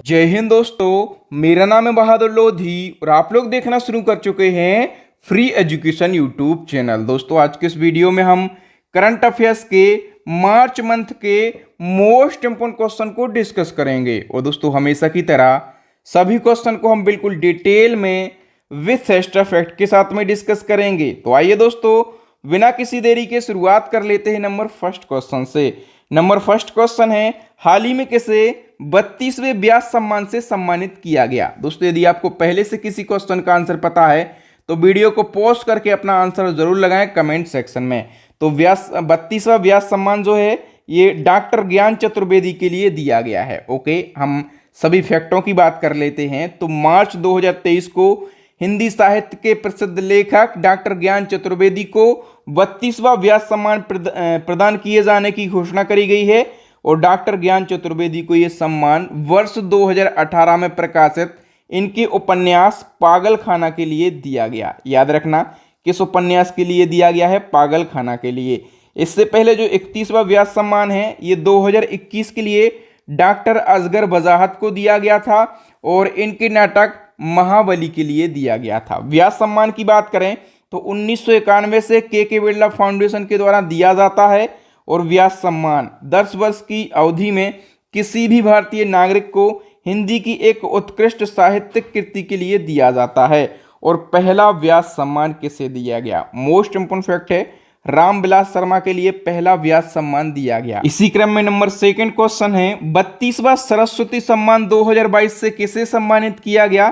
जय हिंद दोस्तों, मेरा नाम है बहादुर लोधी और आप लोग देखना शुरू कर चुके हैं फ्री एजुकेशन यूट्यूब चैनल। दोस्तों आज के इस वीडियो में हम करंट अफेयर्स के मार्च मंथ के मोस्ट इंपोर्टेंट क्वेश्चन को डिस्कस करेंगे। और दोस्तों हमेशा की तरह सभी क्वेश्चन को हम बिल्कुल डिटेल में विथ एक्स्ट्रा फैक्ट के साथ में डिस्कस करेंगे। तो आइए दोस्तों बिना किसी देरी के शुरुआत कर लेते हैं नंबर फर्स्ट क्वेश्चन से। नंबर फर्स्ट क्वेश्चन है, हाल ही में किसे 32वें व्यास सम्मान से सम्मानित किया गया। दोस्तों यदि आपको पहले से किसी क्वेश्चन का आंसर पता है तो वीडियो को पॉज करके अपना आंसर जरूर लगाएं कमेंट सेक्शन में। तो 32वां व्यास सम्मान जो है ये डॉक्टर ज्ञान चतुर्वेदी के लिए दिया गया है। ओके, हम सभी फैक्टों की बात कर लेते हैं। तो मार्च 2023 को हिंदी साहित्य के प्रसिद्ध लेखक डॉक्टर ज्ञान चतुर्वेदी को 32वां व्यास सम्मान प्रदान किए जाने की घोषणा करी गई है। और डॉक्टर ज्ञान चतुर्वेदी को यह सम्मान वर्ष 2018 में प्रकाशित इनके उपन्यास पागलखाना के लिए दिया गया। याद रखना किस उपन्यास के लिए दिया गया है, पागलखाना के लिए। इससे पहले जो 31वां व्यास सम्मान है ये 2021 के लिए डॉक्टर असगर वजाहत को दिया गया था और इनके नाटक महाबली के लिए दिया गया था। व्यास सम्मान की बात करें तो 1991 से के बिरला फाउंडेशन के द्वारा दिया जाता है। और व्यास सम्मान 10 वर्ष की अवधि में किसी भी भारतीय नागरिक को हिंदी की एक उत्कृष्ट साहित्यिक कृति के लिए दिया जाता है। और पहला व्यास सम्मान किसे दिया गया, मोस्ट इंपोर्टेंट फैक्ट है, रामविलास शर्मा के लिए पहला व्यास सम्मान दिया गया। इसी क्रम में नंबर सेकंड क्वेश्चन है, 32वां सरस्वती सम्मान 2022 से किसे सम्मानित किया गया।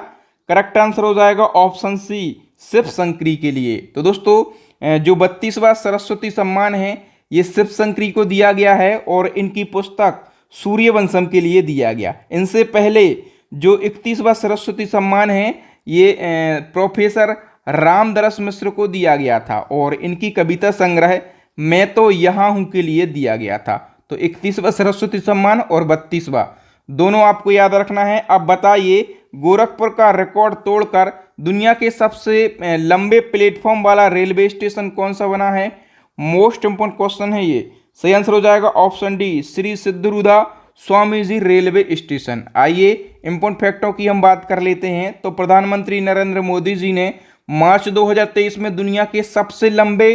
करेक्ट आंसर हो जाएगा ऑप्शन सी, शिव शंकरी के लिए। तो दोस्तों जो 32वां सरस्वती सम्मान है ये शिव शंकरी को दिया गया है और इनकी पुस्तक सूर्यवंशम के लिए दिया गया। इनसे पहले जो 31वां सरस्वती सम्मान है ये प्रोफेसर रामदरस मिश्र को दिया गया था और इनकी कविता संग्रह मैं तो यहाँ हूँ के लिए दिया गया था। तो 31वां सरस्वती सम्मान और 32वां दोनों आपको याद रखना है। अब बताइए गोरखपुर का रिकॉर्ड तोड़कर दुनिया के सबसे लंबे प्लेटफॉर्म वाला रेलवे स्टेशन कौन सा बना है। मोस्ट इंपोर्टेंट क्वेश्चन है ये। सही आंसर हो जाएगा option D, Shri सिद्धरूदा Swami ji railway station. आइए इंपोर्टेंट फैक्टों की हम बात कर लेते हैं। तो प्रधानमंत्री नरेंद्र मोदी जी ने मार्च 2023 में दुनिया के सबसे लंबे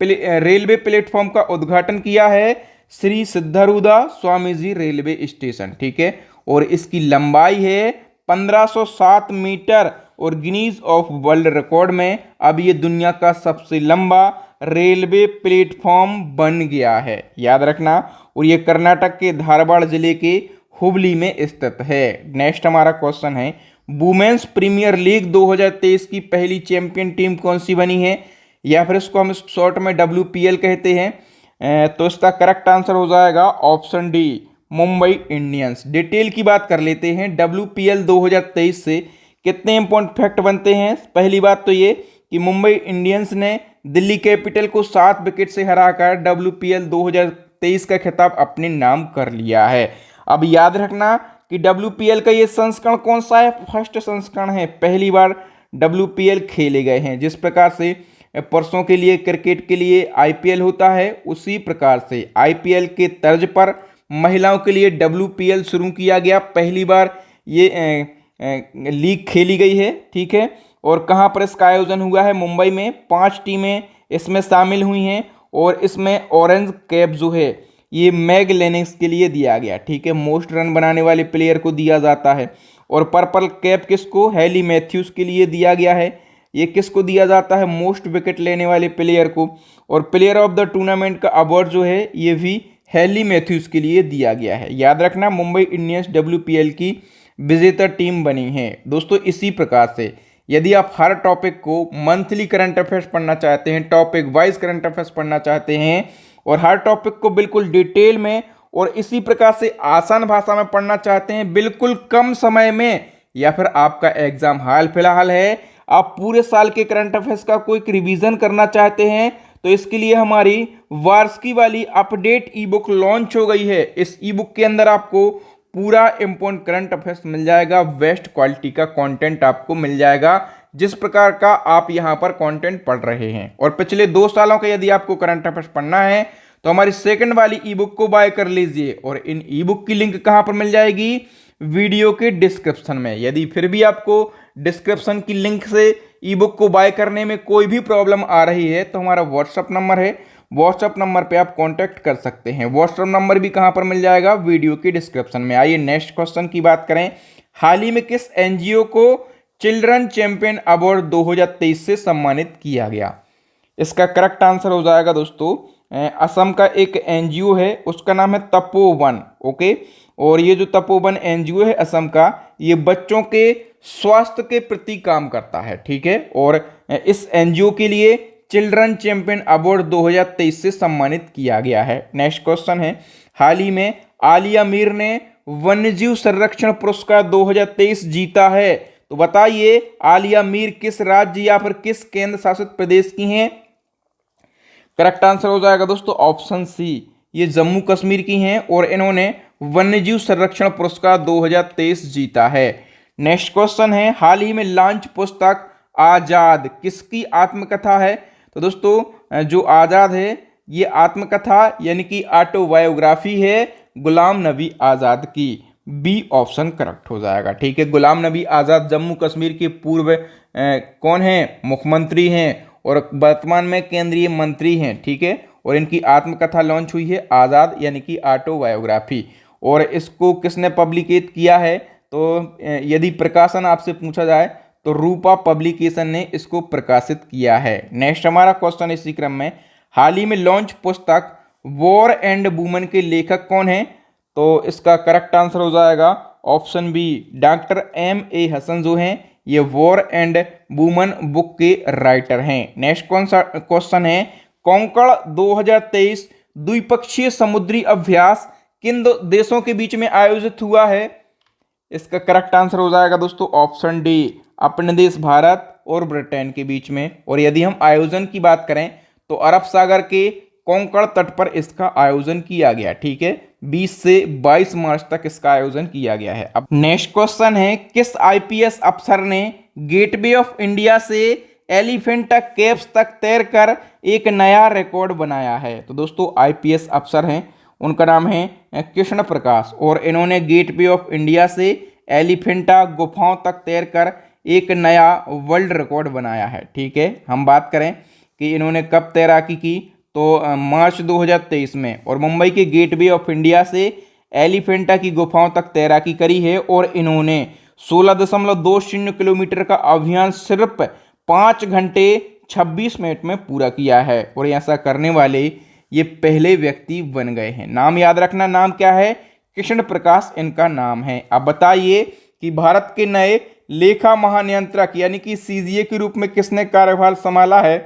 रेलवे प्लेटफॉर्म का उद्घाटन किया है, श्री सिद्धरूदा स्वामी जी रेलवे स्टेशन। ठीक है, और इसकी लंबाई है 1507 मीटर और गिनीज ऑफ वर्ल्ड रिकॉर्ड में अब ये दुनिया का सबसे लंबा रेलवे प्लेटफॉर्म बन गया है। याद रखना, और ये कर्नाटक के धारवाड़ जिले के हुबली में स्थित है। नेक्स्ट हमारा क्वेश्चन है, वुमेन्स प्रीमियर लीग 2023 की पहली चैंपियन टीम कौन सी बनी है, या फिर इसको हम शॉर्ट में WPL कहते हैं। तो इसका करेक्ट आंसर हो जाएगा option D, Mumbai Indians. Detail की बात कर लेते हैं। WPL 2023 से कितने इंपॉर्टेंट फैक्ट बनते हैं। पहली बात तो ये कि मुंबई इंडियंस ने दिल्ली कैपिटल को 7 विकेट से हराकर WPL 2023 का खिताब अपने नाम कर लिया है। अब याद रखना कि WPL का ये संस्करण कौन सा है, फर्स्ट संस्करण है। पहली बार WPL खेले गए हैं। जिस प्रकार से पुरुषों के लिए क्रिकेट के लिए IPL होता है उसी प्रकार से IPL के तर्ज पर महिलाओं के लिए WPL शुरू किया गया। पहली बार ये लीग खेली गई है। ठीक है, और कहाँ पर इसका आयोजन हुआ है, मुंबई में। 5 टीमें इसमें शामिल हुई हैं और इसमें ऑरेंज कैप जो है ये मैग लेनिंग्स के लिए दिया गया। ठीक है, मोस्ट रन बनाने वाले प्लेयर को दिया जाता है। और पर्पल कैप किसको, हैली मैथ्यूज के लिए दिया गया है। ये किसको दिया जाता है, मोस्ट विकेट लेने वाले प्लेयर को। और प्लेयर ऑफ द टूर्नामेंट का अवार्ड जो है ये भी हैली मैथ्यूज के लिए दिया गया है। याद रखना मुंबई इंडियंस WPL की विजेता टीम बनी है। दोस्तों इसी प्रकार से यदि आप हर टॉपिक को मंथली करंट अफेयर्स पढ़ना चाहते हैं, टॉपिक वाइज करंट अफेयर्स पढ़ना चाहते हैं और हर टॉपिक को बिल्कुल डिटेल में और इसी प्रकार से आसान भाषा में पढ़ना चाहते हैं बिल्कुल कम समय में, या फिर आपका एग्जाम हाल फिलहाल है, आप पूरे साल के करंट अफेयर्स का कोई रिवीजन करना चाहते हैं, तो इसके लिए हमारी वार्षिकी वाली अपडेट ई बुक लॉन्च हो गई है। इस ई बुक के अंदर आपको पूरा इंपोर्टेंट करंट अफेयर्स मिल जाएगा, बेस्ट क्वालिटी का कंटेंट आपको मिल जाएगा जिस प्रकार का आप यहां पर कंटेंट पढ़ रहे हैं। और पिछले 2 सालों का यदि आपको करंट अफेयर्स पढ़ना है तो हमारी सेकंड वाली ई बुक को बाय कर लीजिए। और इन ई बुक की लिंक कहां पर मिल जाएगी, वीडियो के डिस्क्रिप्शन में। यदि फिर भी आपको डिस्क्रिप्शन की लिंक से ई बुक को बाय करने में कोई भी प्रॉब्लम आ रही है तो हमारा व्हाट्सअप नंबर है, व्हाट्सअप नंबर पे आप कांटेक्ट कर सकते हैं। व्हाट्सअप नंबर भी कहां पर मिल जाएगा, वीडियो के डिस्क्रिप्शन में। आइए नेक्स्ट क्वेश्चन की बात करें। हाल ही में किस एनजीओ को चिल्ड्रन चैंपियन अवार्ड 2023 से सम्मानित किया गया? इसका करेक्ट आंसर हो जाएगा दोस्तों असम का एक एनजीओ है, उसका नाम है तपोवन। ओके, और ये जो तपोवन एनजीओ है असम का, ये बच्चों के स्वास्थ्य के प्रति काम करता है, ठीक है। और इस एनजीओ के लिए चिल्ड्रन चैंपियन अवार्ड 2023 से सम्मानित किया गया है। नेक्स्ट क्वेश्चन है, हाल ही में आलिया मीर ने वन्यजीव संरक्षण पुरस्कार 2023 जीता है, तो बताइए आलिया मीर किस राज्य या फिर किस केंद्र शासित प्रदेश की हैं? करेक्ट आंसर हो जाएगा दोस्तों ऑप्शन सी, ये जम्मू कश्मीर की हैं और इन्होंने वन्यजीव संरक्षण पुरस्कार 2023 जीता है। नेक्स्ट क्वेश्चन है, हाल ही में लॉन्च पुस्तक आजाद किसकी आत्मकथा है? तो दोस्तों जो आजाद है ये आत्मकथा यानी कि ऑटोबायोग्राफी है गुलाम नबी आजाद की। बी ऑप्शन करेक्ट हो जाएगा, ठीक है। गुलाम नबी आजाद जम्मू कश्मीर के पूर्व कौन है, मुख्यमंत्री हैं और वर्तमान में केंद्रीय मंत्री हैं, ठीक है। और इनकी आत्मकथा लॉन्च हुई है आज़ाद यानी कि ऑटोबायोग्राफी। और इसको किसने पब्लिकेट किया है? तो यदि प्रकाशन आपसे पूछा जाए तो रूपा पब्लिकेशन ने इसको प्रकाशित किया है। नेक्स्ट हमारा क्वेश्चन इसी क्रम में, हाल ही में लॉन्च पुस्तक वॉर एंड वुमेन के लेखक कौन है? तो इसका करेक्ट आंसर हो जाएगा option B, doctor M.A. Hasan जो हैं ये वॉर एंड वुमन बुक के राइटर हैं। नेक्स्ट क्वेश्चन है, कोंकण 2023 द्विपक्षीय समुद्री अभ्यास किन दो देशों के बीच में आयोजित हुआ है? इसका करेक्ट आंसर हो जाएगा दोस्तों ऑप्शन डी, अपने देश भारत और ब्रिटेन के बीच में। और यदि हम आयोजन की बात करें तो अरब सागर के कोंकण तट पर इसका आयोजन किया गया, ठीक है। 20 से 22 मार्च तक इसका आयोजन किया गया है। अब नेक्स्ट क्वेश्चन है, किस आईपीएस अफसर ने गेटवे ऑफ इंडिया से एलिफेंटा केव्स तक तैरकर एक नया रिकॉर्ड बनाया है? तो दोस्तों आईपीएस अफसर हैं, उनका नाम है कृष्ण प्रकाश और इन्होंने गेटवे ऑफ इंडिया से एलिफेंटा गुफाओं तक तैरकर एक नया वर्ल्ड रिकॉर्ड बनाया है, ठीक है। हम बात करें कि इन्होंने कब तैराकी की तो मार्च 2023 में, और मुंबई के गेटवे ऑफ इंडिया से एलिफेंटा की गुफाओं तक तैराकी करी है और इन्होंने 16.20 किलोमीटर का अभियान सिर्फ 5 घंटे 26 मिनट में पूरा किया है। और ऐसा करने वाले ये पहले व्यक्ति बन गए हैं। नाम याद रखना, नाम क्या है? कृष्ण प्रकाश इनका नाम है। अब बताइए कि भारत के नए लेखा महानियंत्रक यानी कि सीजीए के रूप में किसने कार्यभार संभाला है?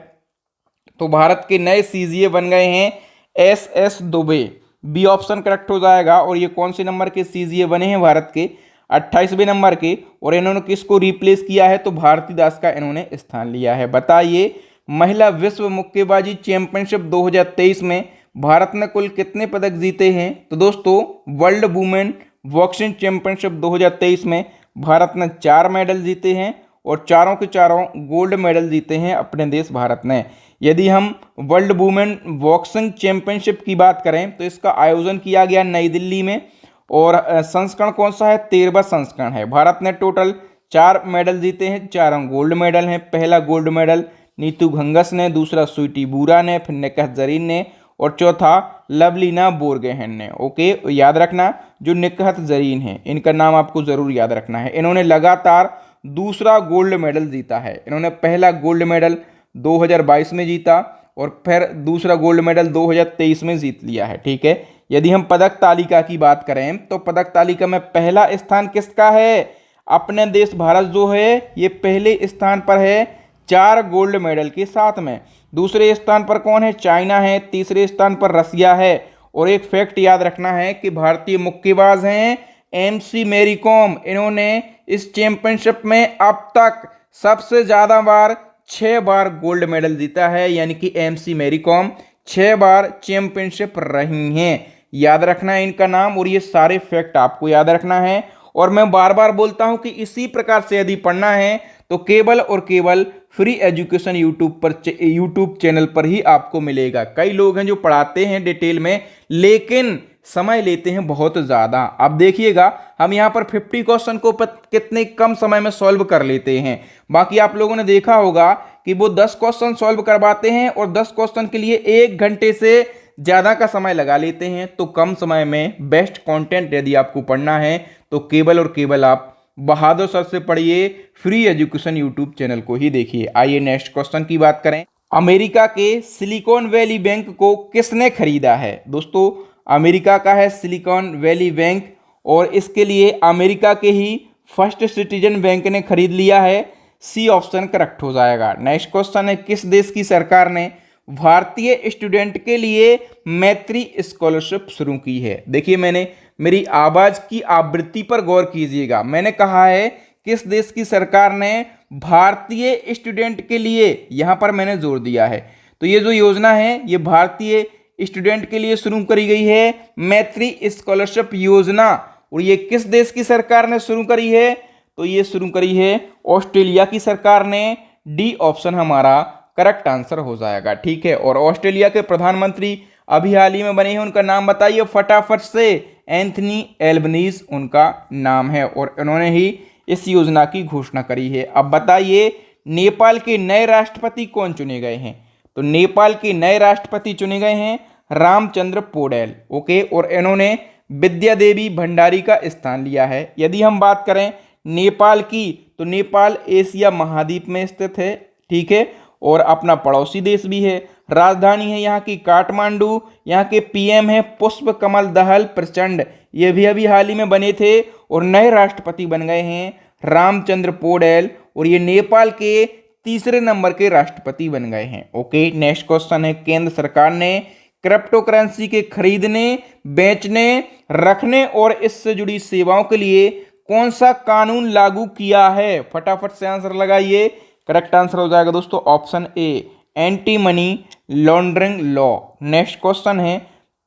तो भारत के नए सीजीए बन गए हैं S Dubey. B option correct हो जाएगा। और ये कौन से नंबर के सीजीए बने हैं? भारत के 28वें नंबर के। और इन्होंने किसको रिप्लेस किया है? तो भारती दास का इन्होंने स्थान लिया है। बताइए महिला विश्व मुक्केबाजी चैंपियनशिप 2023 में भारत ने कुल कितने पदक जीते हैं? तो दोस्तों वर्ल्ड वुमेन बॉक्सिंग चैंपियनशिप 2023 में भारत ने 4 मेडल जीते हैं और चारों के चारों गोल्ड मेडल जीते हैं अपने देश भारत ने। यदि हम वर्ल्ड वुमेन बॉक्सिंग चैंपियनशिप की बात करें तो इसका आयोजन किया गया नई दिल्ली में और संस्करण कौन सा है? 13वां संस्करण है। भारत ने टोटल 4 मेडल जीते हैं, चारों गोल्ड मेडल हैं। पहला गोल्ड मेडल नीतू घंगस ने, दूसरा स्वीटी बूरा ने, फिर निकहत जरीन ने और चौथा लवलीना बोरगोहेन ने। ओके, याद रखना जो निकहत जरीन है इनका नाम आपको जरूर याद रखना है। इन्होंने लगातार दूसरा गोल्ड मेडल जीता है। इन्होंने पहला गोल्ड मेडल 2022 में जीता और फिर दूसरा गोल्ड मेडल 2023 में जीत लिया है, ठीक है। यदि हम पदक तालिका की बात करें तो पदक तालिका में पहला स्थान किसका है? अपने देश भारत जो है ये पहले स्थान पर है 4 गोल्ड मेडल के साथ में। दूसरे स्थान पर कौन है? चाइना है। तीसरे स्थान पर रसिया है। और एक फैक्ट याद रखना है कि भारतीय मुक्केबाज हैं MC मैरी कॉम। इन्होंने इस चैंपियनशिप में अब तक सबसे ज़्यादा बार 6 बार गोल्ड मेडल जीता है, यानी कि MC मैरी कॉम 6 बार चैंपियनशिप रही हैं। याद रखना है इनका नाम और ये सारे फैक्ट आपको याद रखना है। और मैं बार बार बोलता हूं कि इसी प्रकार से यदि पढ़ना है तो केवल और केवल फ्री एजुकेशन यूट्यूब चैनल पर ही आपको मिलेगा। कई लोग हैं जो पढ़ाते हैं डिटेल में, लेकिन समय लेते हैं बहुत ज़्यादा। अब देखिएगा हम यहाँ पर 50 क्वेश्चन को कितने कम समय में सॉल्व कर लेते हैं। बाकी आप लोगों ने देखा होगा कि वो 10 क्वेश्चन सॉल्व करवाते हैं और 10 क्वेश्चन के लिए 1 घंटे से ज़्यादा का समय लगा लेते हैं। तो कम समय में बेस्ट कंटेंट यदि आपको पढ़ना है तो केवल और केवल आप बहादुर सर से पढ़िए, फ्री एजुकेशन यूट्यूब चैनल को ही देखिए। आइए नेक्स्ट क्वेश्चन की बात करें। अमेरिका के सिलिकॉन वैली बैंक को किसने खरीदा है? दोस्तों अमेरिका का है सिलिकॉन वैली बैंक और इसके लिए अमेरिका के ही फर्स्ट सिटीजन बैंक ने खरीद लिया है। सी ऑप्शन करेक्ट हो जाएगा। नेक्स्ट क्वेश्चन है, किस देश की सरकार ने भारतीय स्टूडेंट के लिए मैत्री स्कॉलरशिप शुरू की है? देखिए मैंने मेरी आवाज की आवृत्ति पर गौर कीजिएगा। मैंने कहा है किस देश की सरकार ने भारतीय स्टूडेंट के लिए, यहां पर मैंने जोर दिया है। तो ये जो योजना है ये भारतीय स्टूडेंट के लिए शुरू करी गई है, मैत्री स्कॉलरशिप योजना। और ये किस देश की सरकार ने शुरू करी है? तो ये शुरू करी है ऑस्ट्रेलिया की सरकार ने। डी ऑप्शन हमारा करेक्ट आंसर हो जाएगा। ठीक है, और ऑस्ट्रेलिया के प्रधानमंत्री अभी हाल ही में बने हैं, उनका नाम बताइए फटाफट से। एंथनी एल्बनीज उनका नाम है और उन्होंने ही इस योजना की घोषणा करी है। अब बताइए नेपाल के नए राष्ट्रपति कौन चुने गए हैं? तो नेपाल के नए राष्ट्रपति चुने गए हैं रामचंद्र पौडेल। ओके, और इन्होंने विद्या देवी भंडारी का स्थान लिया है। यदि हम बात करें नेपाल की तो नेपाल एशिया महाद्वीप में स्थित है। ठीक है, और अपना पड़ोसी देश भी है। राजधानी है यहाँ की काठमांडू। यहाँ के पीएम है पुष्प कमल दहल प्रचंड, ये भी अभी हाल ही में बने थे और नए राष्ट्रपति बन गए हैं रामचंद्र पौडेल, और ये नेपाल के तीसरे नंबर के राष्ट्रपति बन गए हैं। ओके, नेक्स्ट क्वेश्चन है, केंद्र सरकार ने क्रिप्टो करेंसी के खरीदने, बेचने, रखने और इससे जुड़ी सेवाओं के लिए कौन सा कानून लागू किया है? फटाफट से आंसर लगाइए। करेक्ट आंसर हो जाएगा दोस्तों option A, anti money laundering law. Next question है,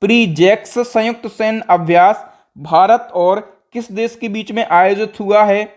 प्रीजेक्स संयुक्त सैन्य अभ्यास भारत और किस देश के बीच में आयोजित हुआ है?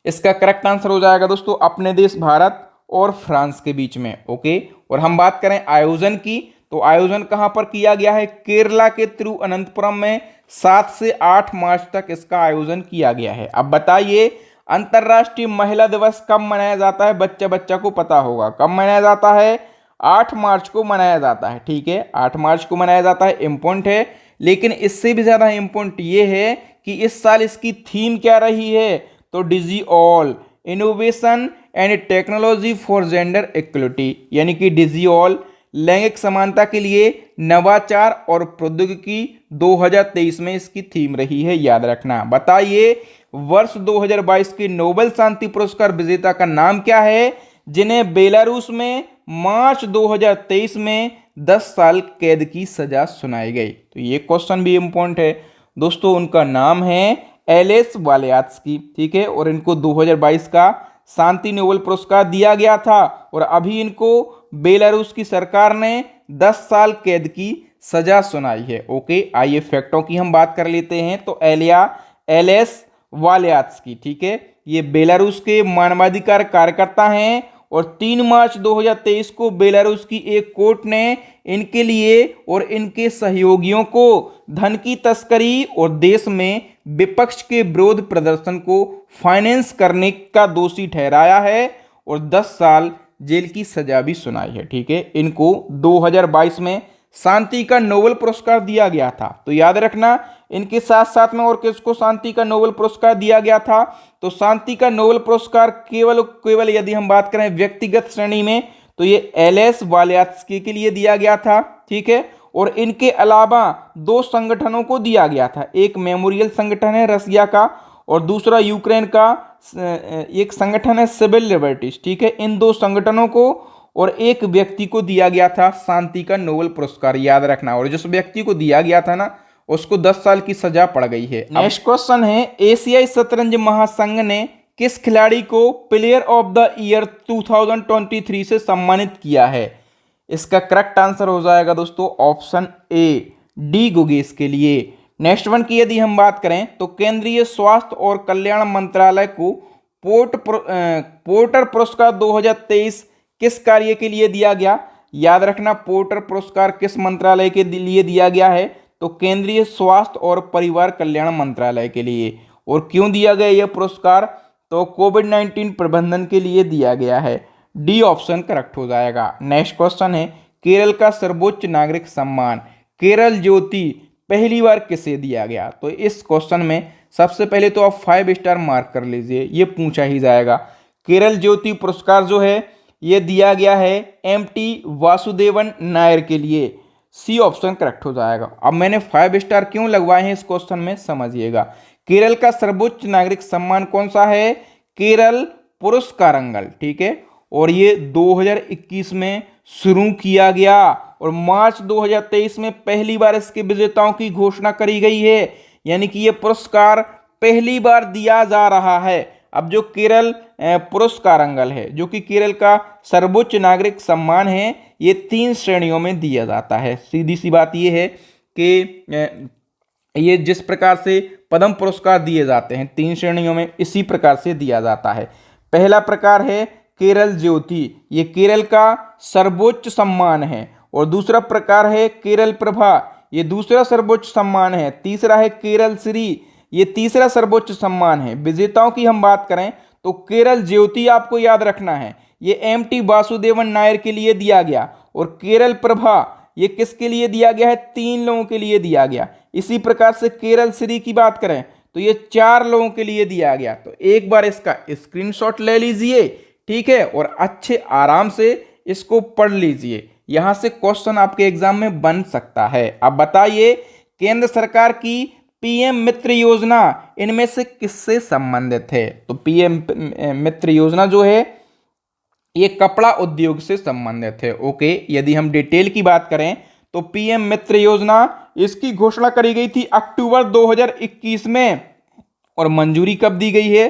इसका करेक्ट आंसर हो जाएगा दोस्तों अपने देश भारत और फ्रांस के बीच में। ओके, और हम बात करें आयोजन की तो आयोजन कहां पर किया गया है? केरला के तिरुवनंतपुरम में 7 से 8 मार्च तक इसका आयोजन किया गया है। अब बताइए अंतर्राष्ट्रीय महिला दिवस कब मनाया जाता है? बच्चा बच्चा को पता होगा कब मनाया जाता है। 8 मार्च को मनाया जाता है। ठीक है, 8 मार्च को मनाया जाता है, इम्पोर्टेंट है। लेकिन इससे भी ज्यादा इम्पोर्टेंट ये है कि इस साल इसकी थीम क्या रही है? तो DigitALL, innovation and technology for gender equality, यानी कि डिजिऑल लैंगिक समानता के लिए नवाचार और प्रौद्योगिकी 2023 में इसकी थीम रही है, याद रखना। बताइए वर्ष 2022 के नोबेल शांति पुरस्कार विजेता का नाम क्या है, जिन्हें बेलारूस में मार्च 2023 में 10 साल कैद की सजा सुनाई गई? तो ये क्वेश्चन भी इंपॉर्टेंट है दोस्तों। उनका नाम है एलेस वालियात्स्की। ठीक है, और इनको 2022 का शांति नोबेल पुरस्कार दिया गया था और अभी इनको बेलारूस की सरकार ने 10 साल कैद की सजा सुनाई है। ओके, आइए फैक्टों की हम बात कर लेते हैं। तो एलेस वालियात्स्की, ठीक है, ये बेलारूस के मानवाधिकार कार्यकर्ता हैं और 3 मार्च 2023 को बेलारूस की एक कोर्ट ने इनके लिए और इनके सहयोगियों को धन की तस्करी और देश में विपक्ष के विरोध प्रदर्शन को फाइनेंस करने का दोषी ठहराया है और 10 साल जेल की सजा भी सुनाई है। ठीक है, इनको 2022 में शांति का नोबेल पुरस्कार दिया गया था। तो याद रखना इनके साथ साथ में और किसको शांति का नोबेल पुरस्कार दिया गया था? तो शांति का नोबेल पुरस्कार केवल यदि हम बात करें व्यक्तिगत श्रेणी में तो ये एलेस वालियात्स्की के लिए दिया गया था। ठीक है, और इनके अलावा 2 संगठनों को दिया गया था। एक मेमोरियल संगठन है रसिया का और दूसरा यूक्रेन का एक संगठन है सिविल लिबर्टीज। ठीक है, इन 2 संगठनों को और एक व्यक्ति को दिया गया था शांति का नोबेल पुरस्कार, याद रखना। और जिस व्यक्ति को दिया गया था ना उसको 10 साल की सजा पड़ गई है। नेक्स्ट क्वेश्चन है, एशियाई शतरंज महासंघ ने किस खिलाड़ी को प्लेयर ऑफ द ईयर 2023 से सम्मानित किया है? इसका करेक्ट आंसर हो जाएगा दोस्तों ऑप्शन ए, डी गुगेस के लिए। नेक्स्ट वन की यदि हम बात करें तो केंद्रीय स्वास्थ्य और कल्याण मंत्रालय को पोर्टर पुरस्कार 2023 किस कार्य के लिए दिया गया? याद रखना पोर्टर पुरस्कार किस मंत्रालय के लिए दिया गया है? तो केंद्रीय स्वास्थ्य और परिवार कल्याण मंत्रालय के लिए। और क्यों दिया गया यह पुरस्कार, तो कोविड-19 प्रबंधन के लिए दिया गया है। डी ऑप्शन करेक्ट हो जाएगा। नेक्स्ट क्वेश्चन है, केरल का सर्वोच्च नागरिक सम्मान केरल ज्योति पहली बार किसे दिया गया। तो इस क्वेश्चन में सबसे पहले तो आप 5 स्टार मार्क कर लीजिए, ये पूछा ही जाएगा। केरल ज्योति पुरस्कार जो है ये दिया गया है एमटी वासुदेवन नायर के लिए। सी ऑप्शन करेक्ट हो जाएगा। अब मैंने 5 स्टार क्यों लगवाए हैं इस क्वेश्चन में समझिएगा। केरल का सर्वोच्च नागरिक सम्मान कौन सा है, केरल पुरस्कारंगल, ठीक है। और ये 2021 में शुरू किया गया और मार्च 2023 में पहली बार इसके विजेताओं की घोषणा करी गई है, यानी कि ये पुरस्कार पहली बार दिया जा रहा है। अब जो केरल पुरस्कारंगल है, जो कि केरल का सर्वोच्च नागरिक सम्मान है, ये 3 श्रेणियों में दिया जाता है। सीधी सी बात ये है कि ये जिस प्रकार से पद्म पुरस्कार दिए जाते हैं 3 श्रेणियों में, इसी प्रकार से दिया जाता है। पहला प्रकार है केरल ज्योति, ये केरल का सर्वोच्च सम्मान है। और दूसरा प्रकार है केरल प्रभा, ये दूसरा सर्वोच्च सम्मान है। तीसरा है केरल श्री, ये तीसरा सर्वोच्च सम्मान है। विजेताओं की हम बात करें तो केरल ज्योति आपको याद रखना है, ये एमटी वासुदेवन नायर के लिए दिया गया। और केरल प्रभा ये किसके लिए दिया गया है, 3 लोगों के लिए दिया गया। इसी प्रकार से केरल श्री की बात करें तो ये 4 लोगों के लिए दिया गया। तो एक बार इसका स्क्रीनशॉट ले लीजिए, ठीक है, और अच्छे आराम से इसको पढ़ लीजिए, यहां से क्वेश्चन आपके एग्जाम में बन सकता है। अब बताइए, केंद्र सरकार की पीएम मित्र योजना इनमें से किससे संबंधित है। तो पीएम मित्र योजना जो है ये कपड़ा उद्योग से संबंधित है। ओके, यदि हम डिटेल की बात करें तो पीएम मित्र योजना इसकी घोषणा करी गई थी अक्टूबर 2021 में। और मंजूरी कब दी गई है,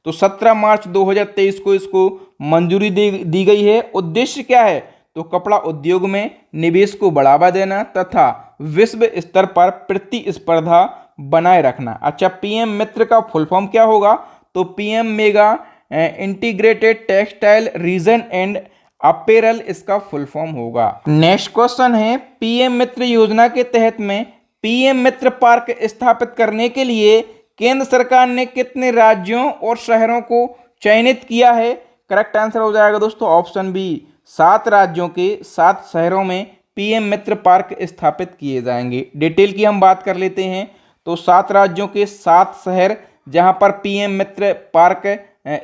तो 17 मार्च 2023 को इसको मंजूरी दी गई है। उद्देश्य क्या है, तो कपड़ा उद्योग में निवेश को बढ़ावा देना तथा विश्व स्तर पर प्रतिस्पर्धा बनाए रखना। अच्छा, पीएम मित्र का फुल फॉर्म क्या होगा, तो PM mega integrated textile reason and apparel इसका फुल फॉर्म होगा। नेक्स्ट क्वेश्चन है, पीएम मित्र योजना के तहत में पीएम मित्र पार्क स्थापित करने के लिए केंद्र सरकार ने कितने राज्यों और शहरों को चयनित किया है। करेक्ट आंसर हो जाएगा दोस्तों ऑप्शन बी, 7 राज्यों के 7 शहरों में पीएम मित्र पार्क स्थापित किए जाएंगे। डिटेल की हम बात कर लेते हैं तो 7 राज्यों के 7 शहर जहां पर पीएम मित्र पार्क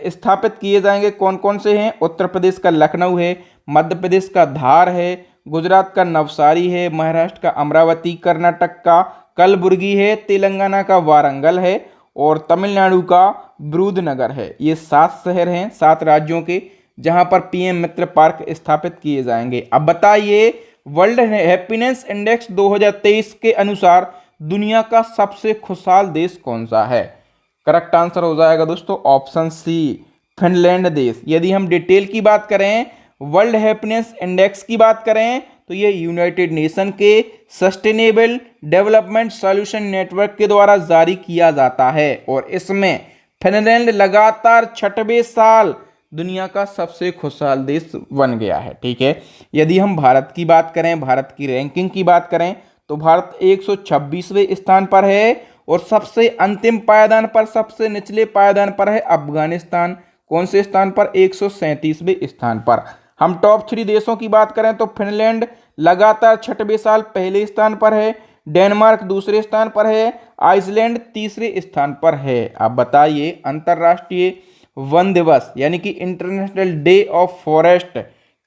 स्थापित किए जाएंगे कौन कौन से हैं। उत्तर प्रदेश का लखनऊ है, मध्य प्रदेश का धार है, गुजरात का नवसारी है, महाराष्ट्र का अमरावती, कर्नाटक का कलबुर्गी है, तेलंगाना का वारंगल है और तमिलनाडु का विरुधनगर है। ये 7 शहर हैं 7 राज्यों के जहां पर पीएम मित्र पार्क स्थापित किए जाएंगे। अब बताइए, वर्ल्ड हैप्पीनेस इंडेक्स 2023 के अनुसार दुनिया का सबसे खुशहाल देश कौन सा है। करेक्ट आंसर हो जाएगा दोस्तों ऑप्शन सी, फिनलैंड देश। यदि हम डिटेल की बात करें, वर्ल्ड हैप्पीनेस इंडेक्स की बात करें तो ये यूनाइटेड नेशन के सस्टेनेबल डेवलपमेंट सॉल्यूशन नेटवर्क के द्वारा जारी किया जाता है और इसमें फिनलैंड लगातार 6वें साल दुनिया का सबसे खुशहाल देश बन गया है। ठीक है, यदि हम भारत की बात करें, भारत की रैंकिंग की बात करें तो भारत 126वें स्थान पर है और सबसे अंतिम पायदान पर, सबसे निचले पायदान पर है अफगानिस्तान। कौन से स्थान पर, 137वें स्थान पर। हम टॉप 3 देशों की बात करें तो फिनलैंड लगातार 6वें साल पहले स्थान पर है, डेनमार्क दूसरे स्थान पर है, आइसलैंड तीसरे स्थान पर है। अब बताइए, अंतर्राष्ट्रीय वन दिवस यानी कि इंटरनेशनल डे ऑफ फॉरेस्ट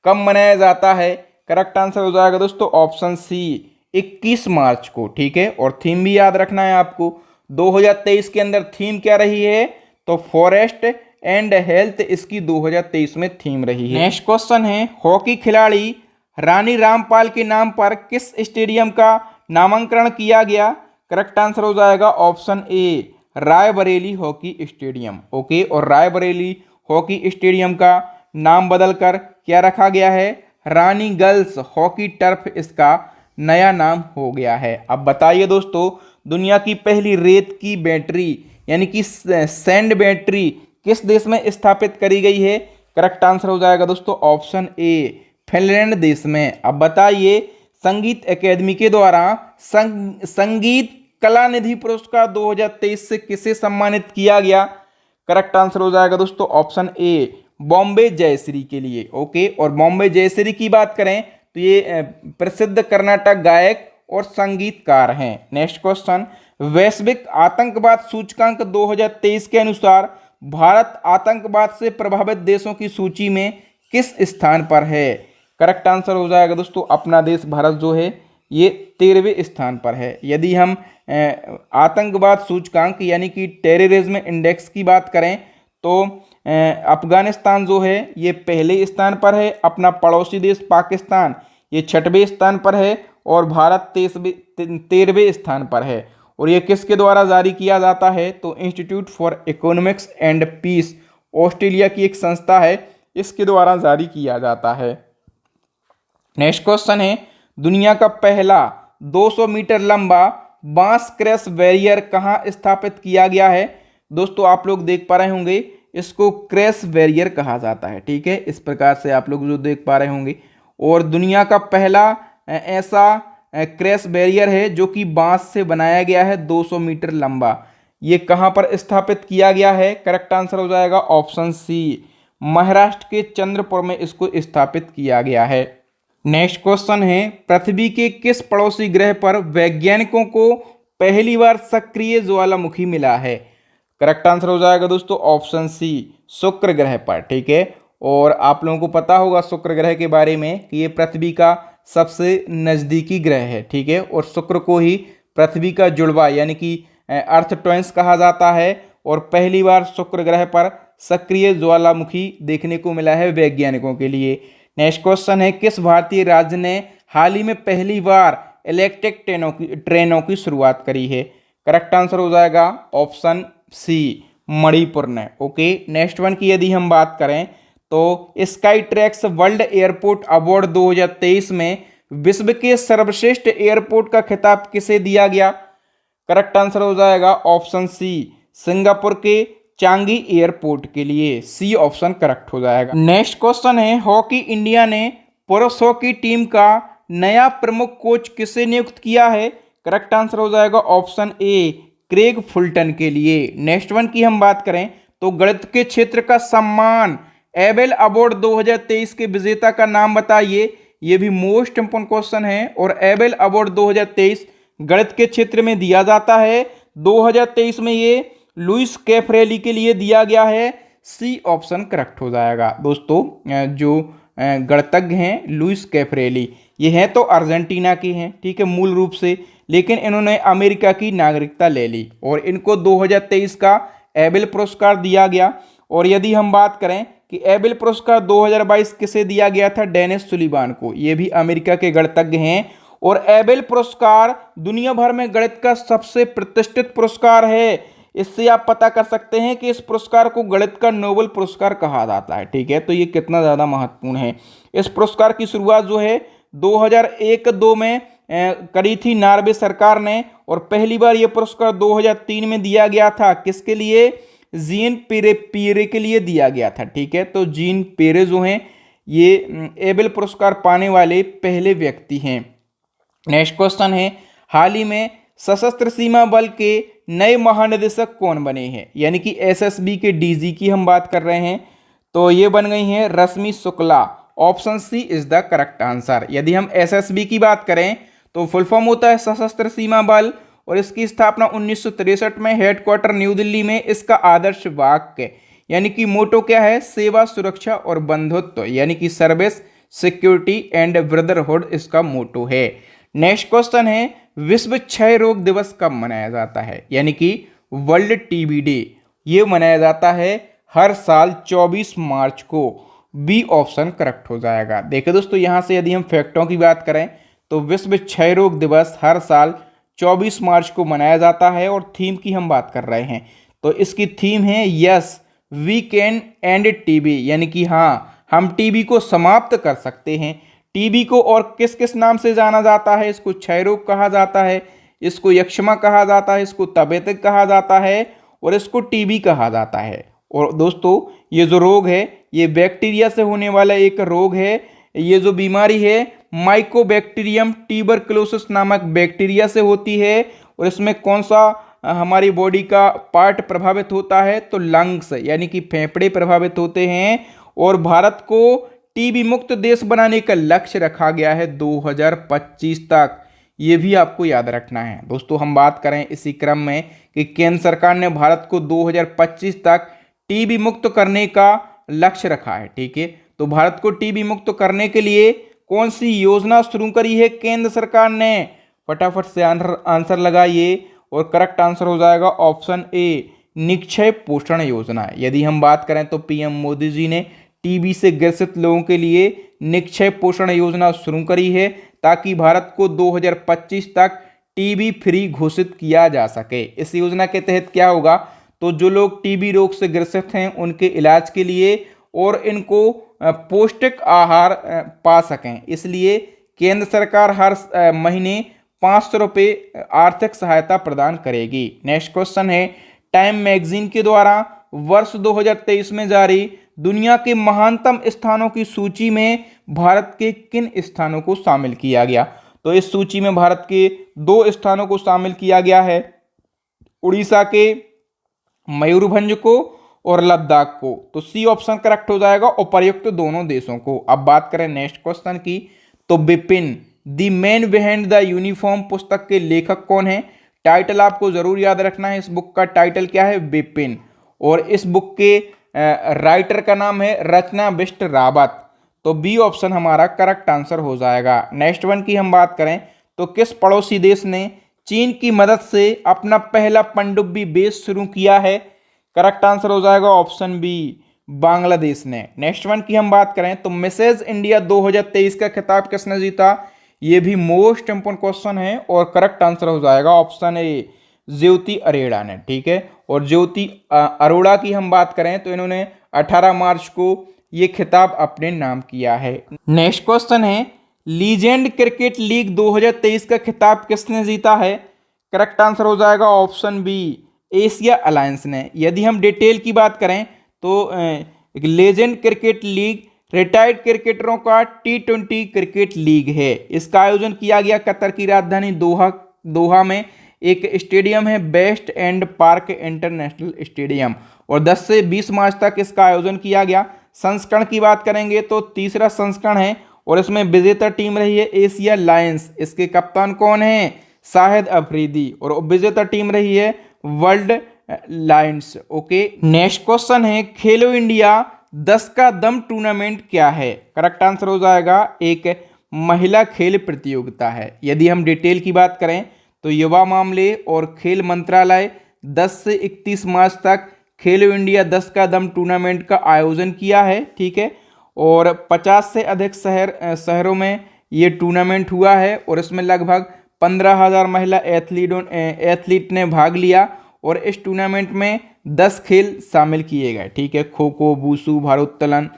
कब मनाया जाता है। करेक्ट आंसर हो जाएगा दोस्तों ऑप्शन सी, 21 मार्च को। ठीक है, और थीम भी याद रखना है आपको, 2023 के अंदर थीम क्या रही है, तो फॉरेस्ट एंड हेल्थ इसकी 2023 में थीम रही है। नेक्स्ट क्वेश्चन है, हॉकी खिलाड़ी रानी रामपाल के नाम पर किस स्टेडियम का नामकरण किया गया। करेक्ट आंसर हो जाएगा option A, Raebareli hockey stadium. Okay, और रायबरेली हॉकी स्टेडियम का नाम बदलकर क्या रखा गया है, रानी गर्ल्स हॉकी टर्फ इसका नया नाम हो गया है। अब बताइए दोस्तों, दुनिया की पहली रेत की बैटरी यानी कि सैंड बैटरी किस देश में स्थापित करी गई है। करेक्ट आंसर हो जाएगा दोस्तों ऑप्शन ए, फिनलैंड देश में। अब बताइए, संगीत एकेडमी के द्वारा संगीत कला निधि पुरस्कार 2023 से किसे सम्मानित किया गया? करेक्ट आंसर हो जाएगा दोस्तों ऑप्शन ए, बॉम्बे जयश्री के लिए। ओके, और बॉम्बे जयश्री की बात करें तो ये प्रसिद्ध कर्नाटक गायक और संगीतकार हैं। नेक्स्ट क्वेश्चन, वैश्विक आतंकवाद सूचकांक 2023 के अनुसार भारत आतंकवाद से प्रभावित देशों की सूची में किस स्थान पर है? करेक्ट आंसर हो जाएगा दोस्तों अपना देश भारत जो है ये 13वें स्थान पर है। यदि हम आतंकवाद सूचकांक यानी कि टेररिज्म इंडेक्स की बात करें तो अफगानिस्तान जो है ये पहले स्थान पर है, अपना पड़ोसी देश पाकिस्तान ये 6वें स्थान पर है और भारत 13वें स्थान पर है। और ये किसके द्वारा जारी किया जाता है? तो institute for economics and peace, Australia की एक संस्था है, इसके द्वारा जारी किया जाता है। नेक्स्ट क्वेश्चन है, दुनिया का पहला 200 मीटर लंबा बांस क्रैश बैरियर कहाँ स्थापित किया गया है? दोस्तों आप लोग देख पा रहे होंगे इसको क्रैश बैरियर कहा जाता है। ठीक है, इस प्रकार से आप लोग जो देख पा रहे होंगे। और दुनिया का पहला ऐसा क्रैश बैरियर है जो कि बांस से बनाया गया है 200 मीटर लंबा। ये कहाँ पर स्थापित किया गया है? करेक्ट आंसर हो जाएगा ऑप्शन सी, महाराष्ट्र के चंद्रपुर में इसको स्थापित किया गया है। नेक्स्ट क्वेश्चन है, पृथ्वी के किस पड़ोसी ग्रह पर वैज्ञानिकों को पहली बार सक्रिय ज्वालामुखी मिला है? करेक्ट आंसर हो जाएगा दोस्तों ऑप्शन सी, शुक्र ग्रह पर। ठीक है, और आप लोगों को पता होगा शुक्र ग्रह के बारे में कि ये पृथ्वी का सबसे नज़दीकी ग्रह है। ठीक है, और शुक्र को ही पृथ्वी का जुड़वा यानी कि अर्थ ट्विंस कहा जाता है। और पहली बार शुक्र ग्रह पर सक्रिय ज्वालामुखी देखने को मिला है वैज्ञानिकों के लिए। नेक्स्ट क्वेश्चन है, किस भारतीय राज्य ने हाल ही में पहली बार इलेक्ट्रिक ट्रेनों की शुरुआत करी है? करेक्ट आंसर हो जाएगा ऑप्शन सी, मणिपुर ने। ओके, नेक्स्ट वन की यदि हम बात करें तो sky tracks world airport award 2023 में विश्व के सर्वश्रेष्ठ एयरपोर्ट का खिताब किसे दिया गया? करेक्ट आंसर हो जाएगा ऑप्शन सी, सिंगापुर के चांगी एयरपोर्ट के लिए। सी ऑप्शन करेक्ट हो जाएगा। नेक्स्ट क्वेश्चन है, हॉकी इंडिया ने पुरुष हॉकी टीम का नया प्रमुख कोच किसे नियुक्त किया है? करेक्ट आंसर हो जाएगा ऑप्शन ए, क्रेग फुलटन के लिए। नेक्स्ट वन की हम बात करें तो गणित के क्षेत्र का सम्मान एबेल अवार्ड 2023 के विजेता का नाम बताइए। ये भी मोस्ट इंपोर्टेंट क्वेश्चन है। और एबेल अवार्ड 2023 गणित के क्षेत्र में दिया जाता है। 2023 में ये लुइस कैफरेली के लिए दिया गया है। सी ऑप्शन करेक्ट हो जाएगा। दोस्तों जो गणितज्ञ हैं लुइस कैफरेली, ये हैं तो अर्जेंटीना के हैं। ठीक है, मूल रूप से, लेकिन इन्होंने अमेरिका की नागरिकता ले ली और इनको 2023 का एबेल पुरस्कार दिया गया। और यदि हम बात करें कि एबेल पुरस्कार 2022 किसे दिया गया था? डेनिस सुलिवान को। ये भी अमेरिका के गणितज्ञ हैं। और एबेल पुरस्कार दुनिया भर में गणित का सबसे प्रतिष्ठित पुरस्कार है। इससे आप पता कर सकते हैं कि इस पुरस्कार को गणित का नोबेल पुरस्कार कहा जाता है। ठीक है, तो ये कितना ज़्यादा महत्वपूर्ण है। इस पुरस्कार की शुरुआत जो है 2001-2 में करी थी नॉर्वे सरकार ने। और पहली बार ये पुरस्कार 2003 में दिया गया था। किसके लिए? जीन पेरे के लिए दिया गया था। ठीक है, तो जीन पेरे जो हैं ये एबेल पुरस्कार पाने वाले पहले व्यक्ति हैं। नेक्स्ट क्वेश्चन है, हाल ही में सशस्त्र सीमा बल के नए महानिदेशक कौन बने हैं? यानी कि एसएसबी के डीजी की हम बात कर रहे हैं। तो ये बन गई हैं Rashmi Shukla. Option C is the correct answer. यदि हम एसएसबी की बात करें तो फुल फॉर्म होता है सशस्त्र सीमा बल और इसकी स्थापना 1963 में, हेडक्वार्टर न्यू दिल्ली में। इसका आदर्श वाक्य यानी कि मोटो क्या है? सेवा, सुरक्षा और बंधुत्व, यानी कि सर्विस, सिक्योरिटी एंड ब्रदरहुड इसका मोटो है। नेक्स्ट क्वेश्चन है, विश्व क्षय रोग दिवस कब मनाया जाता है? यानी कि वर्ल्ड टीबी डे। ये मनाया जाता है हर साल 24 मार्च को। बी ऑप्शन करेक्ट हो जाएगा। देखिए दोस्तों, यहाँ से यदि हम फैक्टों की बात करें तो विश्व क्षय रोग दिवस हर साल 24 मार्च को मनाया जाता है। और थीम की हम बात कर रहे हैं तो इसकी थीम है yes we can end TB, यानी कि हाँ हम टीबी को समाप्त कर सकते हैं। टीबी को और किस किस नाम से जाना जाता है? इसको क्षय रोग कहा जाता है, इसको यक्ष्मा कहा जाता है, इसको तपेदिक कहा जाता है और इसको टीबी कहा जाता है। और दोस्तों ये जो रोग है ये बैक्टीरिया से होने वाला एक रोग है। ये जो बीमारी है माइकोबैक्टीरियम ट्यूबरकुलोसिस नामक बैक्टीरिया से होती है। और इसमें कौन सा हमारी बॉडी का पार्ट प्रभावित होता है, तो लंग्स यानी कि फेफड़े प्रभावित होते हैं। और भारत को टीबी मुक्त देश बनाने का लक्ष्य रखा गया है 2025 तक। ये भी आपको याद रखना है। दोस्तों हम बात करें इसी क्रम में कि केंद्र सरकार ने भारत को 2025 तक टीबी मुक्त करने का लक्ष्य रखा है। ठीक है, तो भारत को टीबी मुक्त करने के लिए कौन सी योजना शुरू करी है केंद्र सरकार ने? फटाफट से आंसर लगाइए और करेक्ट आंसर हो जाएगा ऑप्शन ए, निक्षय पोषण योजना। यदि हम बात करें तो पीएम मोदी जी ने टीबी से ग्रसित लोगों के लिए निक्षय पोषण योजना शुरू करी है ताकि भारत को 2025 तक टीबी फ्री घोषित किया जा सके। इस योजना के तहत क्या होगा, तो जो लोग टीबी रोग से ग्रसित हैं उनके इलाज के लिए और इनको पौष्टिक आहार पा सकें, इसलिए केंद्र सरकार हर महीने 500 रुपये आर्थिक सहायता प्रदान करेगी। नेक्स्ट क्वेश्चन है, टाइम मैगजीन के द्वारा वर्ष 2023 में जारी दुनिया के महानतम स्थानों की सूची में भारत के किन स्थानों को शामिल किया गया? तो इस सूची में भारत के 2 स्थानों को शामिल किया गया है, उड़ीसा के मयूरभंज को और लद्दाख को। तो सी ऑप्शन करेक्ट हो जाएगा, उपर्युक्त दोनों देशों को। अब बात करें नेक्स्ट क्वेश्चन की, तो Bipin the man behind the uniform पुस्तक के लेखक कौन है? टाइटल आपको जरूर याद रखना है, इस बुक का टाइटल क्या है? बिपिन। और इस बुक के राइटर का नाम है रचना बिष्ट रावत। तो बी ऑप्शन हमारा करेक्ट आंसर हो जाएगा। नेक्स्ट वन की हम बात करें तो किस पड़ोसी देश ने चीन की मदद से अपना पहला पनडुब्बी बेस शुरू किया है? करेक्ट आंसर हो जाएगा ऑप्शन बी, बांग्लादेश ने। नेक्स्ट वन की हम बात करें तो मिसेज इंडिया 2023 का खिताब किसने जीता? ये भी मोस्ट इंपोर्टेंट क्वेश्चन है और करेक्ट आंसर हो जाएगा ऑप्शन ए, ज्योति अरोड़ा ने। ठीक है, और ज्योति अरोड़ा की हम बात करें तो इन्होंने 18 मार्च को ये खिताब अपने नाम किया है। नेक्स्ट क्वेश्चन है, लीजेंड क्रिकेट लीग 2023 का खिताब किसने जीता है? करेक्ट आंसर हो जाएगा ऑप्शन बी, एशिया अलायंस ने। यदि हम डिटेल की बात करें तो लेजेंड क्रिकेट लीग रिटायर्ड क्रिकेटरों का T20 क्रिकेट लीग है। इसका आयोजन किया गया कतर की राजधानी दोहा में। एक स्टेडियम है best and park international stadium, और 10 से 20 मार्च तक इसका आयोजन किया गया। संस्करण की बात करेंगे तो तीसरा संस्करण है और इसमें विजेता टीम रही है एशिया लायंस। इसके कप्तान कौन है? शाहिद अफरीदी। और विजेता टीम रही है world Lions. Okay, next question है, खेलो इंडिया 10 का दम टूर्नामेंट क्या है? करेक्ट आंसर हो जाएगा एक महिला खेल प्रतियोगिता है। यदि हम डिटेल की बात करें तो युवा मामले और खेल मंत्रालय 10 से 31 मार्च तक खेलो इंडिया 10 का दम टूर्नामेंट का आयोजन किया है। ठीक है, और 50 से अधिक शहरों में ये टूर्नामेंट हुआ है और इसमें लगभग 15,000 महिला एथलीट ने भाग लिया। और इस टूर्नामेंट में 10 खेल शामिल किए गए। ठीक है, खो खो, वुशु, भारोत्तोलन,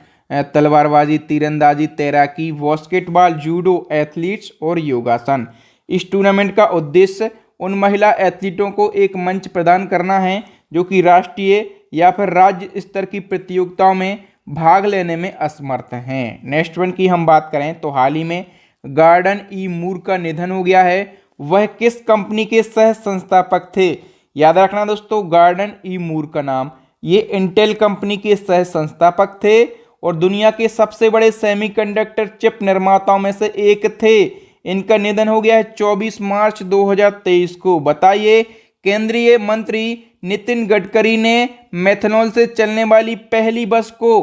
तलवारबाजी, तीरंदाजी, तैराकी, बास्केटबॉल, जूडो एथलीट्स और योगासन। इस टूर्नामेंट का उद्देश्य उन महिला एथलीटों को एक मंच प्रदान करना है जो कि राष्ट्रीय या फिर राज्य स्तर की प्रतियोगिताओं में भाग लेने में असमर्थ हैं। नेक्स्ट वन की हम बात करें तो हाल ही में गार्डन ई मूर का निधन हो गया है। वह किस कंपनी के सह संस्थापक थे? याद रखना दोस्तों, गार्डन ई मूर का नाम, ये इंटेल कंपनी के सह संस्थापक थे और दुनिया के सबसे बड़े सेमीकंडक्टर चिप निर्माताओं में से एक थे। इनका निधन हो गया है 24 मार्च 2023 को। बताइए, केंद्रीय मंत्री नितिन गडकरी ने मेथनॉल से चलने वाली पहली बस को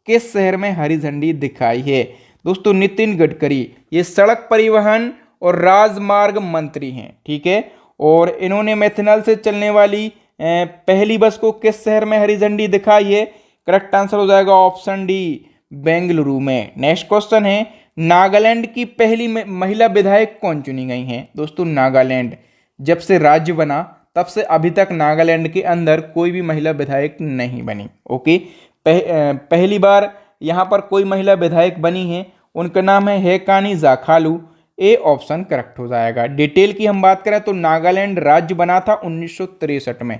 किस शहर में हरी झंडी दिखाई है? दोस्तों, नितिन गडकरी ये सड़क परिवहन और राजमार्ग मंत्री हैं। ठीक है, और इन्होंने मेथनॉल से चलने वाली पहली बस को किस शहर में हरी झंडी दिखाई है? करेक्ट आंसर हो जाएगा ऑप्शन डी, बेंगलुरु में। नेक्स्ट क्वेश्चन है, नागालैंड की पहली महिला विधायक कौन चुनी गई हैं? दोस्तों, नागालैंड जब से राज्य बना तब से अभी तक नागालैंड के अंदर कोई भी महिला विधायक नहीं बनी। ओके, पहली बार यहाँ पर कोई महिला विधायक बनी है, उनका नाम है हेकानी जाखालू। ए ऑप्शन करेक्ट हो जाएगा। डिटेल की हम बात करें तो नागालैंड राज्य बना था 1963 में।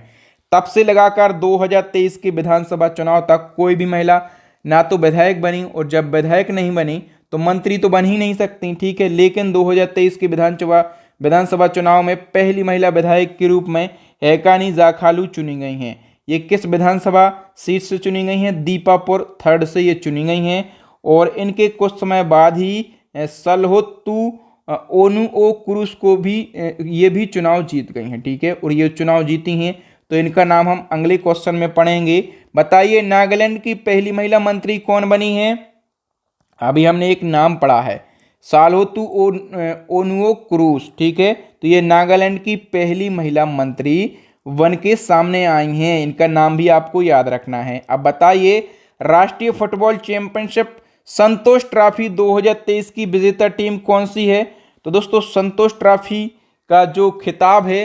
तब से लगाकर 2023 के विधानसभा चुनाव तक कोई भी महिला ना तो विधायक बनी, और जब विधायक नहीं बनी तो मंत्री तो बन ही नहीं सकती, ठीक है। लेकिन 2023 के विधानसभा चुनाव में पहली महिला विधायक के रूप में हैकानी जाखालू चुनी गई हैं। ये किस विधानसभा सीट से चुनी गई हैं? दीपापुर 3 से ये चुनी गई हैं। और इनके कुछ समय बाद ही सलहोत्तु ओनुओ क्रूस को भी ये भी चुनाव जीत गई हैं, ठीक है। और ये चुनाव जीती हैं तो इनका नाम हम अगले क्वेश्चन में पढ़ेंगे। बताइए नागालैंड की पहली महिला मंत्री कौन बनी है? अभी हमने एक नाम पढ़ा है, सालोतु ओनुओ क्रूस, ठीक है। तो ये नागालैंड की पहली महिला मंत्री बन के सामने आई हैं। इनका नाम भी आपको याद रखना है। अब बताइए राष्ट्रीय फुटबॉल चैंपियनशिप संतोष ट्रॉफी 2023 की विजेता टीम कौन सी है? तो दोस्तों संतोष ट्रॉफी का जो खिताब है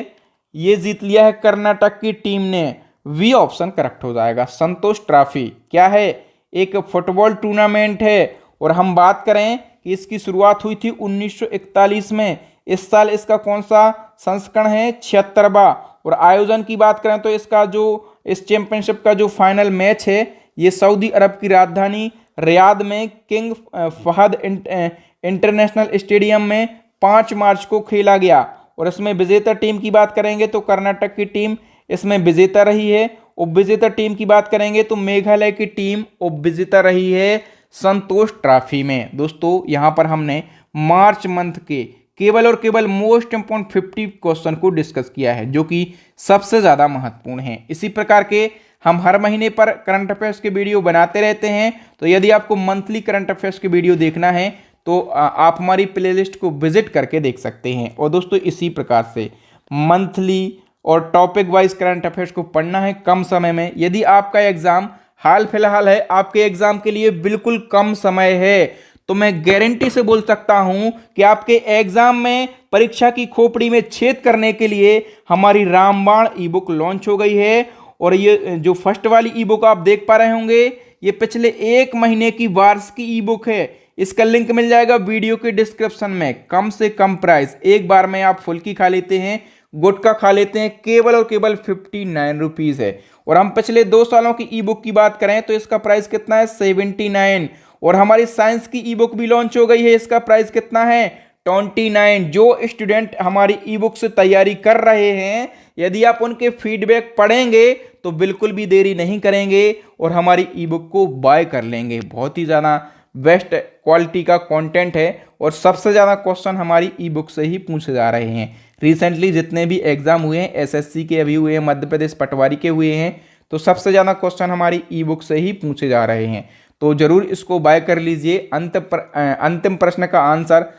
ये जीत लिया है कर्नाटक की टीम ने। वी ऑप्शन करेक्ट हो जाएगा। संतोष ट्रॉफी क्या है? एक फुटबॉल टूर्नामेंट है। और हम बात करें कि इसकी शुरुआत हुई थी 1941 में। इस साल इसका कौन सा संस्करण है? 76वां। और आयोजन की बात करें तो इसका जो इस चैंपियनशिप का जो फाइनल मैच है ये सऊदी अरब की राजधानी रियाद में किंग फहद इंटरनेशनल स्टेडियम में 5 मार्च को खेला गया। और इसमें विजेता टीम की बात करेंगे तो कर्नाटक की टीम इसमें विजेता रही है। उप विजेता टीम की बात करेंगे तो मेघालय की टीम उप विजेता रही है संतोष ट्रॉफी में। दोस्तों यहाँ पर हमने मार्च मंथ के केवल और केवल मोस्ट इंपोर्टेंट 50 क्वेश्चन को डिस्कस किया है जो कि सबसे ज़्यादा महत्वपूर्ण है। इसी प्रकार के हम हर महीने पर करंट अफेयर्स के वीडियो बनाते रहते हैं। तो यदि आपको मंथली करंट अफेयर्स के वीडियो देखना है तो आप हमारी प्लेलिस्ट को विजिट करके देख सकते हैं। और दोस्तों इसी प्रकार से मंथली और टॉपिक वाइज करंट अफेयर्स को पढ़ना है कम समय में। यदि आपका एग्जाम हाल फिलहाल है, आपके एग्जाम के लिए बिल्कुल कम समय है, तो मैं गारंटी से बोल सकता हूं कि आपके एग्जाम में परीक्षा की खोपड़ी में छेद करने के लिए हमारी रामबाण ई बुक लॉन्च हो गई है। और ये जो फर्स्ट वाली ई बुक आप देख पा रहे होंगे ये पिछले 1 महीने की वार्षिक ई बुक है। इसका लिंक मिल जाएगा वीडियो के डिस्क्रिप्शन में। कम से कम प्राइस, एक बार में आप फुल्की खा लेते हैं, गुटखा खा लेते हैं, केवल और केवल 59 रुपीज़ है। और हम पिछले 2 सालों की ई बुक की बात करें तो इसका प्राइस कितना है? 79। और हमारी साइंस की ई बुक भी लॉन्च हो गई है, इसका प्राइस कितना है? 29। जो स्टूडेंट हमारी ई बुक से तैयारी कर रहे हैं यदि आप उनके फीडबैक पढ़ेंगे तो बिल्कुल भी देरी नहीं करेंगे और हमारी ई बुक को बाय कर लेंगे। बहुत ही ज़्यादा बेस्ट क्वालिटी का कंटेंट है और सबसे ज़्यादा क्वेश्चन हमारी ई बुक से ही पूछे जा रहे हैं। रिसेंटली जितने भी एग्जाम हुए हैं, एसएससी के अभी हुए हैं, मध्य प्रदेश पटवारी के हुए हैं, तो सबसे ज़्यादा क्वेश्चन हमारी ई बुक से ही पूछे जा रहे हैं। तो जरूर इसको बाय कर लीजिए। अंतिम प्रश्न का आंसर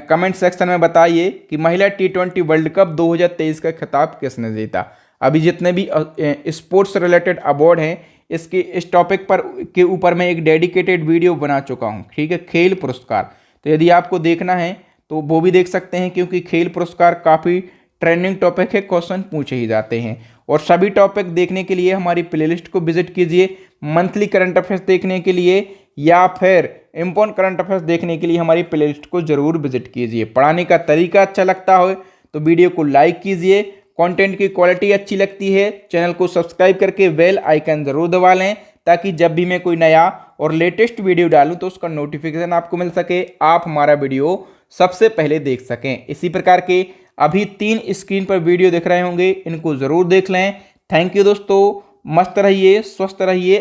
कमेंट सेक्शन में बताइए कि महिला T20 वर्ल्ड कप 2023 का खिताब किसने जीता। अभी जितने भी स्पोर्ट्स रिलेटेड अवार्ड हैं इस टॉपिक पर के ऊपर मैं एक डेडिकेटेड वीडियो बना चुका हूं, ठीक है। खेल पुरस्कार, तो यदि आपको देखना है तो वो भी देख सकते हैं क्योंकि खेल पुरस्कार काफ़ी ट्रेंडिंग टॉपिक है, क्वेश्चन पूछे ही जाते हैं। और सभी टॉपिक देखने के लिए हमारी प्लेलिस्ट को विजिट कीजिए। मंथली करंट अफेयर्स देखने के लिए या फिर इम्पोर्टेंट करंट अफेयर्स देखने के लिए हमारी प्लेलिस्ट को जरूर विजिट कीजिए। पढ़ाने का तरीका अच्छा लगता हो तो वीडियो को लाइक कीजिए। कंटेंट की क्वालिटी अच्छी लगती है चैनल को सब्सक्राइब करके बेल आइकन जरूर दबा लें ताकि जब भी मैं कोई नया और लेटेस्ट वीडियो डालूं तो उसका नोटिफिकेशन आपको मिल सके, आप हमारा वीडियो सबसे पहले देख सकें। इसी प्रकार के अभी 3 स्क्रीन पर वीडियो दिख रहे होंगे, इनको जरूर देख लें। थैंक यू दोस्तों, मस्त रहिए, स्वस्थ रहिए,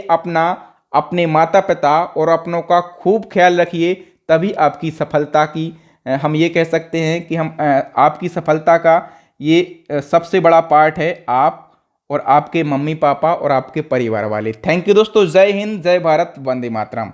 अपने माता पिता और अपनों का खूब ख्याल रखिए, तभी आपकी सफलता की हम ये कह सकते हैं कि हम आपकी सफलता का ये सबसे बड़ा पार्ट है आप और आपके मम्मी पापा और आपके परिवार वाले। थैंक यू दोस्तों, जय हिंद, जय भारत, वंदे मातरम।